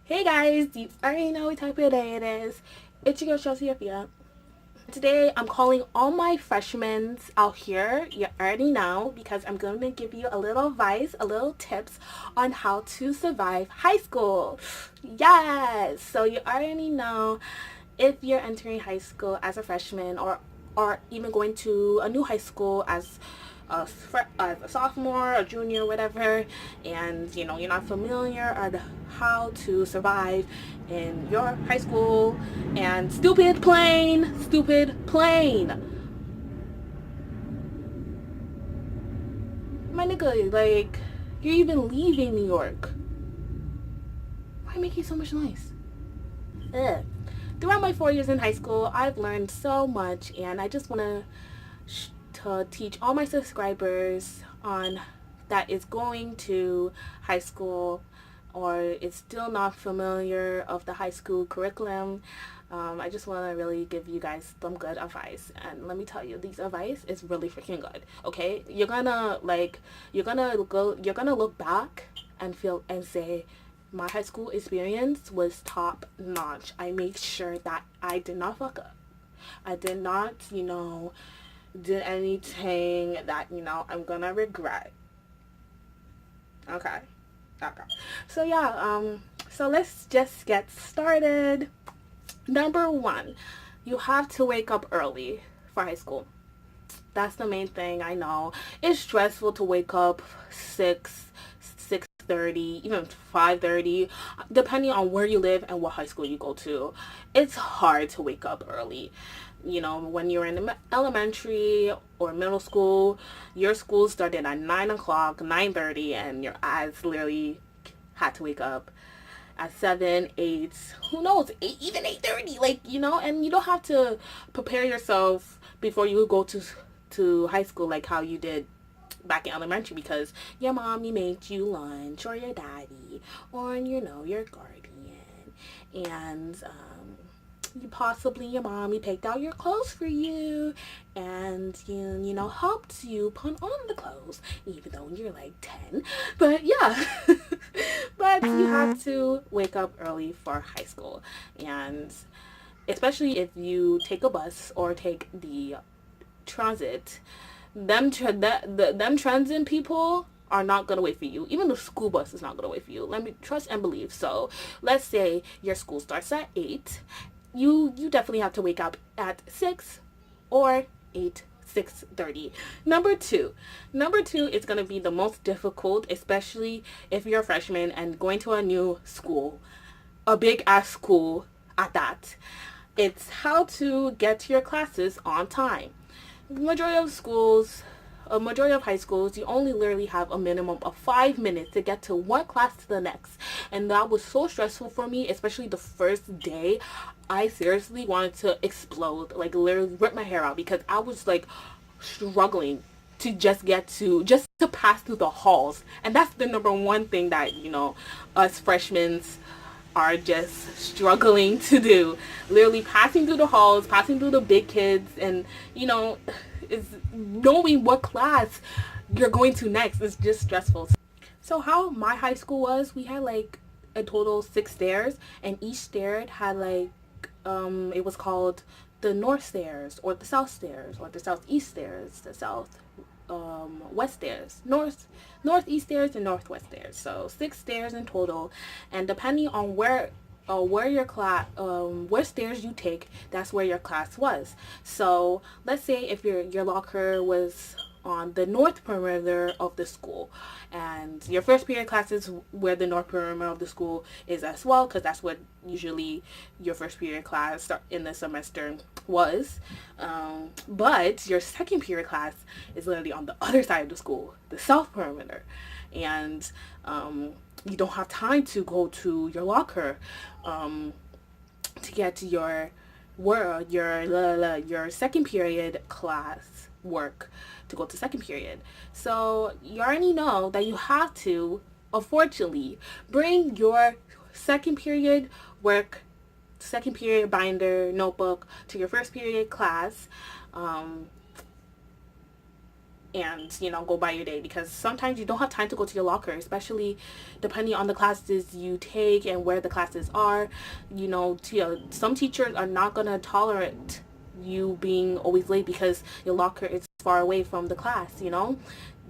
Hey guys, you already know what type of day it is. It's your girl Chelsea Afia. Today I'm calling all my freshmen out here. You already know because I'm going to give you a little advice, a little tips on how to survive high school. Yes, so you already know if you're entering high school as a freshman or even going to a new high school as a sophomore or junior, whatever, and you're not familiar on how to survive in your high school, and stupid plane, my nigga, like, you're even leaving New York. Why making so much noise? Ugh. Throughout my 4 years in high school, I've learned so much, and I just want to teach all my subscribers on that is going to high school or is still not familiar of the high school curriculum. I just want to really give you guys some good advice, and let me tell you, these advice is really freaking good. Okay, you're gonna look back and feel and say, my high school experience was top notch. I made sure that I did not fuck up. I did not, did anything that, I'm gonna regret. Okay. Okay. So yeah, so let's just get started. Number one, you have to wake up early for high school. That's the main thing. I know it's stressful to wake up 6:30, even 5:30, depending on where you live and what high school you go to. It's hard to wake up early. When you're in elementary or middle school, your school started at 9 o'clock, 9:30, and your eyes literally had to wake up at 7, 8, who knows, 8, even 8:30, and you don't have to prepare yourself before you go to high school like how you did back in elementary, because your mommy made you lunch, or your daddy, or your guardian, and possibly your mommy picked out your clothes for you, and helped you put on the clothes even though you're like 10. But yeah, but you have to wake up early for high school, and especially if you take a bus or take the transit, them transit people are not gonna wait for you. Even the school bus is not gonna wait for you. Let me trust and believe. So let's say your school starts at 8. You definitely have to wake up at 6 or 8, 6:30. Number two is gonna be the most difficult, especially if you're a freshman and going to a new school, a big ass school at that. It's how to get to your classes on time. Majority of schools, a majority of high schools, you only literally have a minimum of 5 minutes to get to one class to the next. And that was so stressful for me, especially the first day. I seriously wanted to explode, like literally rip my hair out, because I was like struggling to just to pass through the halls. And that's the number one thing that, us freshmen are just struggling to do. Literally passing through the halls, passing through the big kids, and is knowing what class you're going to next is just stressful. So how my high school was, we had like a total 6 stairs, and each stair had like it was called the north stairs or the south stairs or the southeast stairs, the south west stairs, northeast stairs, and northwest stairs. So 6 stairs in total, and depending on where your class, what stairs you take, that's where your class was. So let's say if your locker was on the north perimeter of the school, and your first period class is where the north perimeter of the school is as well, because that's what usually your first period class in the semester was. But your second period class is literally on the other side of the school, the south perimeter, and you don't have time to go to your locker to get to your second period class work, to go to second period. So you already know that you have to, unfortunately, bring your second period work, second period binder, notebook to your first period class, and go by your day, because sometimes you don't have time to go to your locker, especially depending on the classes you take and where the classes are. Some teachers are not going to tolerate you being always late because your locker is far away from the class.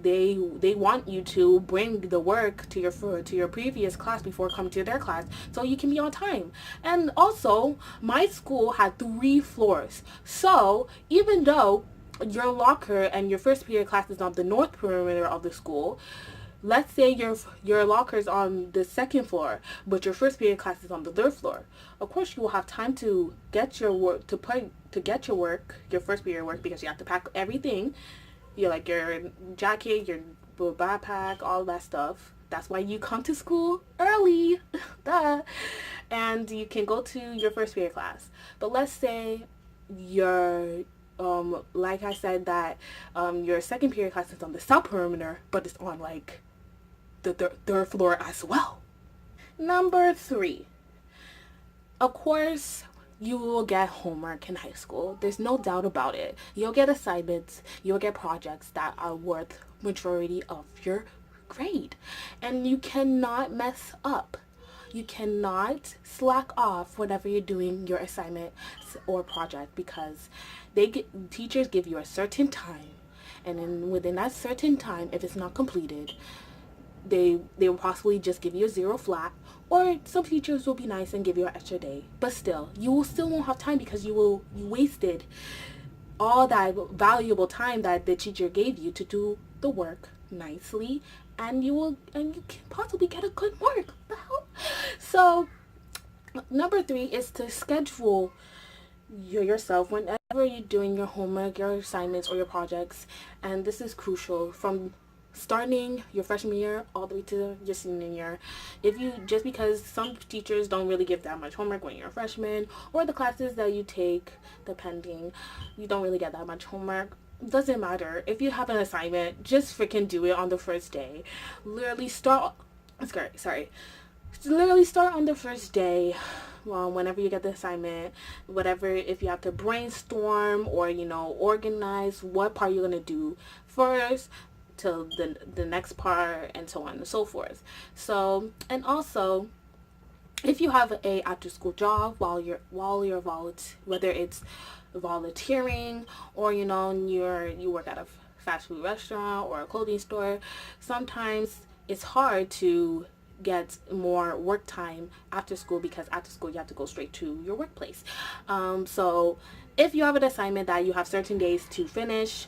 They want you to bring the work to your previous class before coming to their class, so you can be on time. And also, my school had 3 floors, so even though your locker and your first period class is on the north perimeter of the school, let's say your locker is on the second floor, but your first period class is on the third floor. Of course, you will have time to get your work your first period work, because you have to pack everything. Your jacket, your backpack, all that stuff. That's why you come to school early. Duh. And you can go to your first period class. But let's say your like I said, that your second period class is on the south perimeter, but it's on the third floor as well. Number 3, of course, you will get homework in high school. There's no doubt about it. You'll get assignments, you'll get projects that are worth majority of your grade. And you cannot mess up. You cannot slack off whenever you're doing your assignment or project, because teachers give you a certain time, and then within that certain time, if it's not completed, they will possibly just give you a 0 flat, or some teachers will be nice and give you an extra day. But still, you won't have time, because you wasted all that valuable time that the teacher gave you to do the work nicely, and you can possibly get a good mark. So number 3 is to schedule yourself whenever you're doing your homework, your assignments, or your projects. And this is crucial from starting your freshman year all the way to your senior year. Just because some teachers don't really give that much homework when you're a freshman, or the classes that you take, depending, you don't really get that much homework. Doesn't matter. If you have an assignment, just freaking do it on the first day. Literally start on the first day. Well, whenever you get the assignment, whatever, if you have to brainstorm or organize what part you're going to do first till the next part, and so on and so forth. So, and also, if you have a after school job while you're whether it's volunteering, or you work at a fast food restaurant or a clothing store, sometimes it's hard to get more work time after school, because after school you have to go straight to your workplace. So if you have an assignment that you have certain days to finish,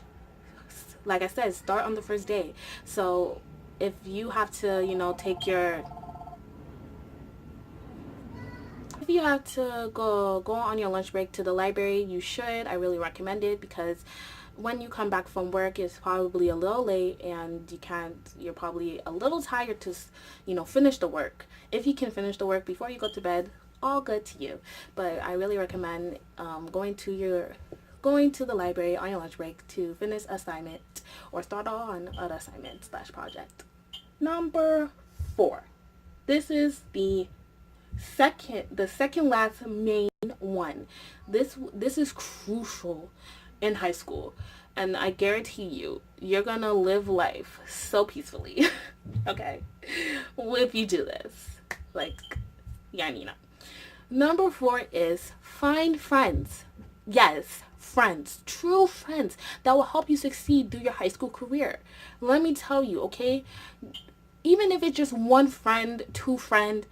like I said, start on the first day. So if you have to if you have to go on your lunch break to the library, you should. I really recommend it, because when you come back from work, it's probably a little late, and you're probably a little tired to finish the work. If you can finish the work before you go to bed, all good to you. But I really recommend going to the library on your lunch break to finish assignment, or start on an assignment / project. Number 4. This is the second last main one. This is crucial in high school, and I guarantee you're gonna live life so peacefully. Okay, if you do this, Number 4 is find friends. Yes, friends, true friends that will help you succeed through your high school career. Let me tell you, okay, even if it's just one friend, 2 friends,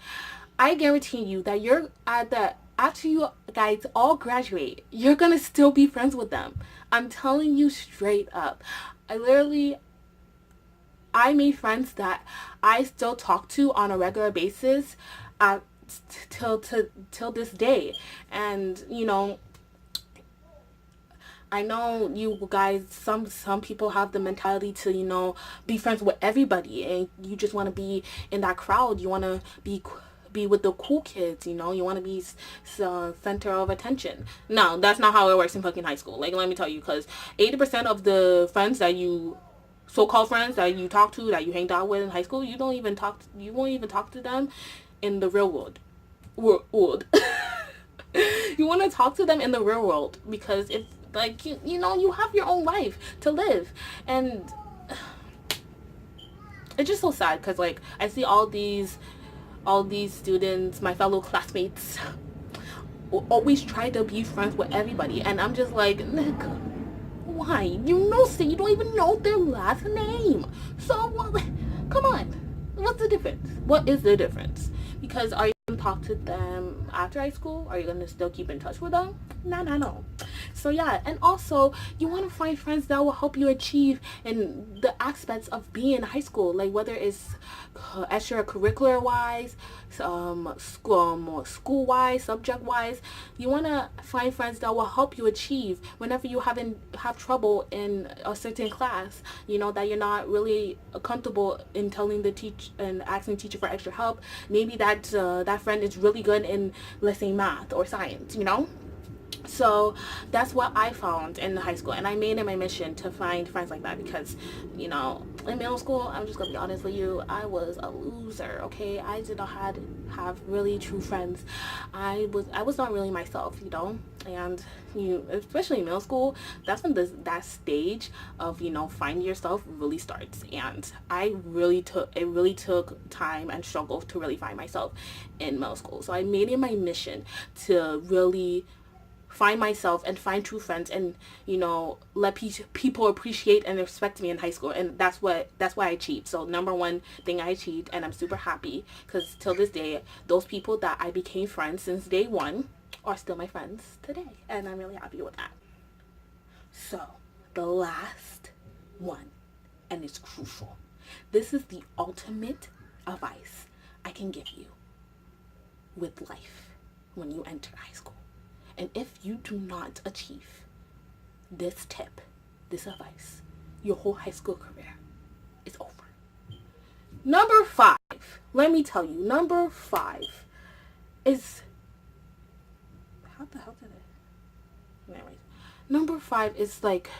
I guarantee you that after you guys all graduate, you're gonna still be friends with them. I'm telling you straight up. I made friends that I still talk to on a regular basis till this day. And I know you guys, some people have the mentality to be friends with everybody, and you just want to be in that crowd. You want to be with the cool kids, you want to be center of attention. No, that's not how it works in fucking high school. Let me tell you, because 80% of the friends that so-called friends that you talk to, that you hanged out with in high school, you won't even talk to them in the real world. You want to talk to them in the real world, because Like, you know, you have your own life to live. And it's just so sad because, like, I see all these students, my fellow classmates, always try to be friends with everybody, and I'm just like, Nick, why? You know, say you don't even know their last name. So what? Come on, what's the difference? What is the difference? Because are you gonna talk to them after high school? Are you gonna still keep in touch with them? No. So yeah, and also you want to find friends that will help you achieve in the aspects of being in high school, like whether it's extracurricular wise, school wise, subject wise. You want to find friends that will help you achieve whenever you have trouble in a certain class. You know that you're not really comfortable in telling the teacher and asking the teacher for extra help. Maybe that friend is really good in, let's say, math or science. You know. So that's what I found in high school, and I made it my mission to find friends like that because, you know, in middle school, I'm just gonna be honest with you, I was a loser. Okay, I did not have really true friends. I was not really myself, you know. And especially in middle school, that's when that stage of, you know, finding yourself really starts. And it really took time and struggle to really find myself in middle school. So I made it my mission to really find myself and find true friends, and, you know, let people appreciate and respect me in high school. And that's why I achieved. So number one thing I achieved, and I'm super happy because till this day, those people that I became friends since day one are still my friends today, and I'm really happy with that. So the last one, and it's crucial, this is the ultimate advice I can give you with life when you enter high school. And if you do not achieve this tip, this advice, your whole high school career is over. Number 5, let me tell you, number 5 is, how the hell did it? Anyways, number 5 is like,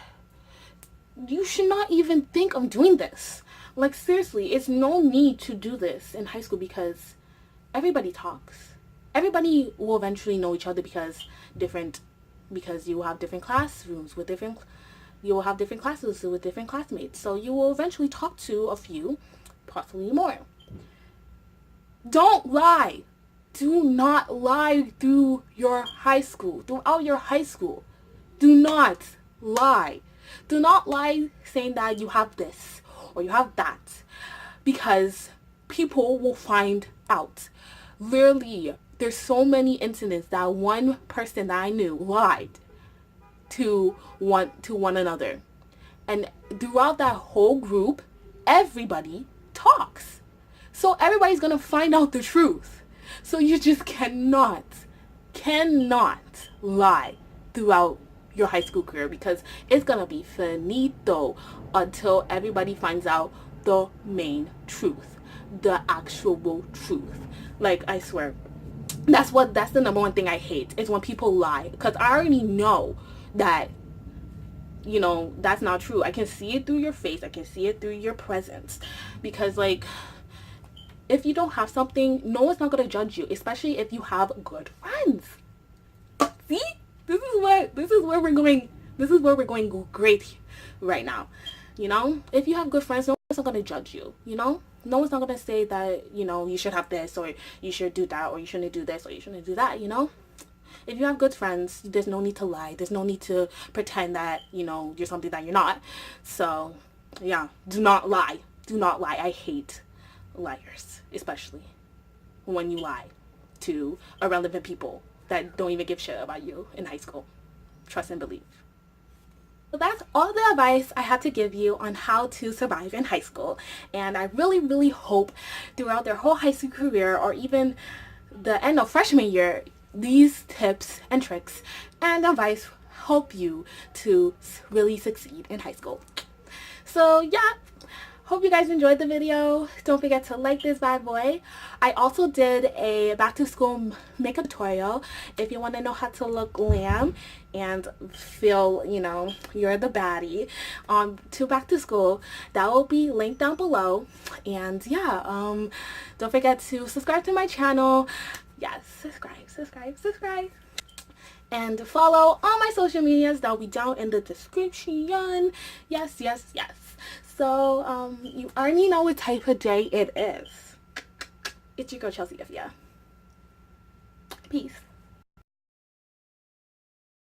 you should not even think of doing this. Like, seriously, it's no need to do this in high school because everybody talks. Everybody will eventually know each other because you have different classrooms with you will have different classes with different classmates. So you will eventually talk to a few, possibly more. Don't lie. Do not lie throughout your high school. Do not lie. Do not lie saying that you have this or you have that, because people will find out. Literally, there's so many incidents that one person that I knew lied to one another. And throughout that whole group, everybody talks. So everybody's going to find out the truth. So you just cannot lie throughout your high school career, because it's going to be finito until everybody finds out the main truth, the actual truth. Like, I swear, that's the number one thing I hate, is when people lie, because I already know that, you know, that's not true. I can see it through your face. I can see it through your presence. Because, like, if you don't have something, no one's not going to judge you, especially if you have good friends. See? This is where we're going great right now. You know? If you have good friends, no one's not going to judge you, you know? No one's not going to say that, you know, you should have this, or you should do that, or you shouldn't do this, or you shouldn't do that, you know? If you have good friends, there's no need to lie. There's no need to pretend that, you know, you're something that you're not. So, yeah, do not lie. Do not lie. I hate liars, especially when you lie to irrelevant people that don't even give shit about you in high school. Trust and believe. So that's all the advice I had to give you on how to survive in high school. And I really, really hope throughout their whole high school career, or even the end of freshman year, these tips and tricks and advice help you to really succeed in high school. So yeah, hope you guys enjoyed the video. Don't forget to like this bad boy. I also did a back to school makeup tutorial if you want to know how to look glam and feel, you know, you're the baddie to back to school. That will be linked down below. And yeah, don't forget to subscribe to my channel. Yes, subscribe. And follow all my social medias that'll be down in the description. Yes, yes, yes. So, you already know what type of day it is. It's your girl, Chelsea Afia. Peace.